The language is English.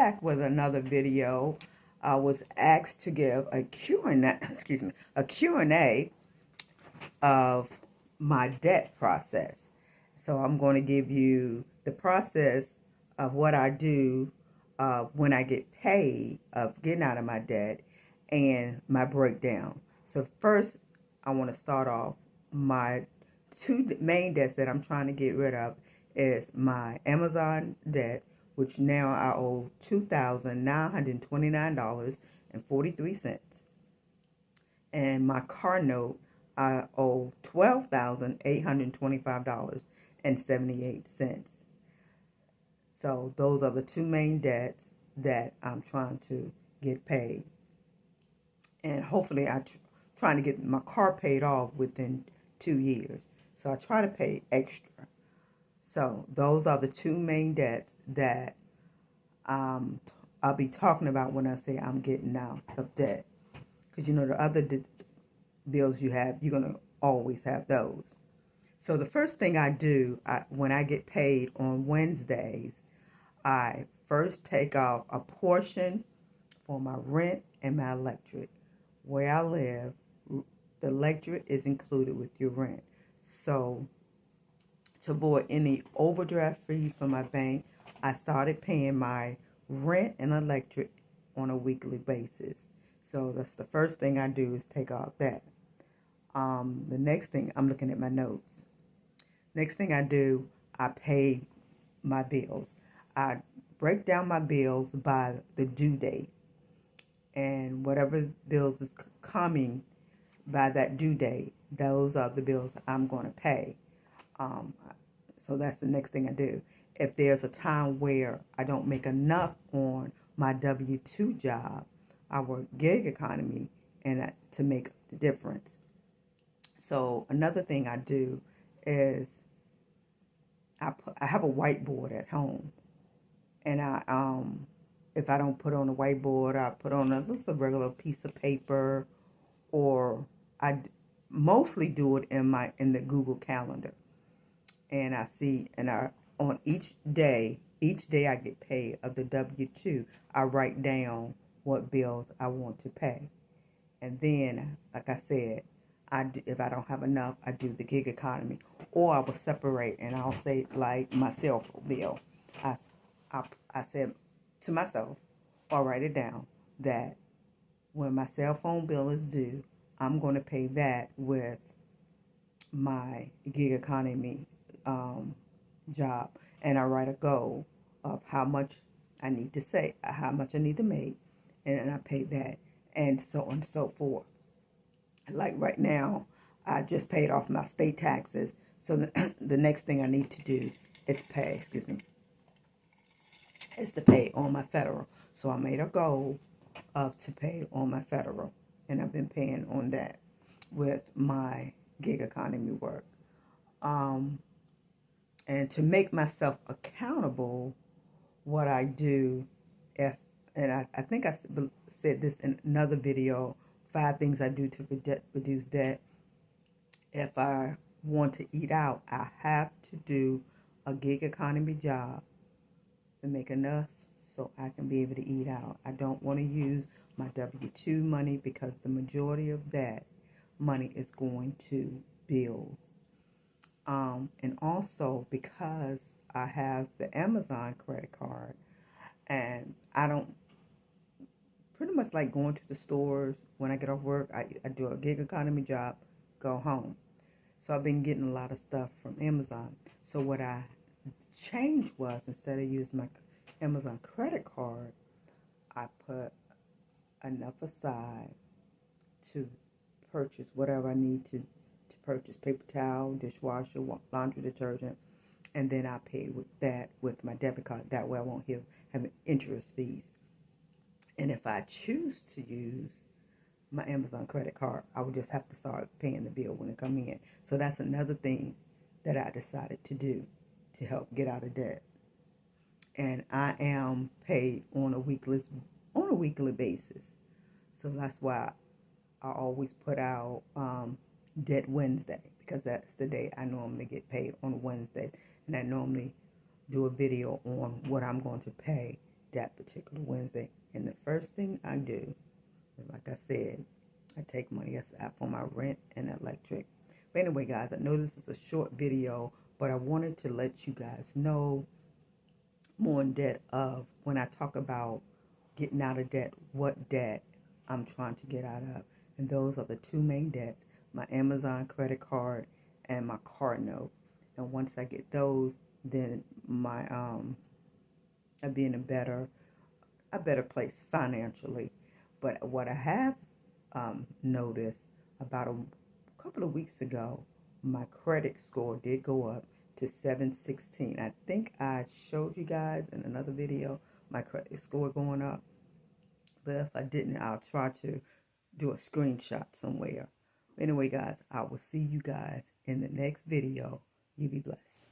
back with another video. I was asked to give a Q&A, a Q&A of my debt process. So I'm going to give you the process of what I do when I get paid, of getting out of my debt, and my breakdown. So first, I want to start off my two main debts that I'm trying to get rid of is my Amazon debt, which now I owe $2,929.43, and my car note I owe $12,825.78. So those are the two main debts that I'm trying to get paid, and hopefully trying to get my car paid off within 2 years. So I try to pay extra. So those are the two main debts that I'll be talking about when I say I'm getting out of debt. Because you know the other bills you have, you're going to always have those. So the first thing I do when I get paid on Wednesdays, I first take off a portion for my rent and my electric. Where I live, the electric is included with your rent. So to avoid any overdraft fees from my bank, I started paying my rent and electric on a weekly basis. So that's the first thing I do, is take off that. The next thing, I'm looking at my notes. Next thing I do, I pay my bills. I break down my bills by the due date, and whatever bills is coming by that due date, those are the bills I'm going to pay. So that's the next thing I do. If there's a time where I don't make enough on my W-2 job, I work gig economy and to make the difference. So another thing I do is I have a whiteboard at home, and if I don't put on a whiteboard, I put on just a regular piece of paper, or I mostly do it in the Google Calendar. And I see, and on each day I get paid of the W-2, I write down what bills I want to pay. And then, like I said, if I don't have enough, I do the gig economy. Or I will separate, and I'll say, like, my cell phone bill. I said to myself, or write it down, that when my cell phone bill is due, I'm going to pay that with my gig economy job. And I write a goal of how much I need to make, and I pay that, and so on and so forth. Like right now, I just paid off my state taxes, so the next thing I need to do is to pay on my federal. So I made a goal to pay on my federal, and I've been paying on that with my gig economy work. And to make myself accountable, what I do, I think I said this in another video, 5 things I do to reduce debt. If I want to eat out, I have to do a gig economy job to make enough so I can be able to eat out. I don't want to use my W-2 money, because the majority of that money is going to bills. And also because I have the Amazon credit card, and I don't pretty much like going to the stores when I get off work. I do a gig economy job, go home. So I've been getting a lot of stuff from Amazon. So what I changed was, instead of using my Amazon credit card, I put enough aside to purchase whatever I need to purchase: paper towel, dishwasher, laundry detergent, and then I pay with my debit card. That way I won't have interest fees. And if I choose to use my Amazon credit card, I would just have to start paying the bill when it comes in. So that's another thing that I decided to do to help get out of debt. And I am paid on a weekly basis. So that's why I always put out Debt Wednesday, because that's the day I normally get paid, on Wednesdays. And I normally do a video on what I'm going to pay that particular Wednesday. And the first thing I do, like I said, I take money aside for my rent and electric. But anyway, guys, I know this is a short video, but I wanted to let you guys know more in depth of when I talk about getting out of debt, what debt I'm trying to get out of. And those are the two main debts, my Amazon credit card and my car note. And once I get those, then my I'll be in a better place financially. But what I have noticed about a couple of weeks ago, my credit score did go up to 716. I think I showed you guys in another video my credit score going up. But if I didn't, I'll try to do a screenshot somewhere. Anyway, guys, I will see you guys in the next video. You be blessed.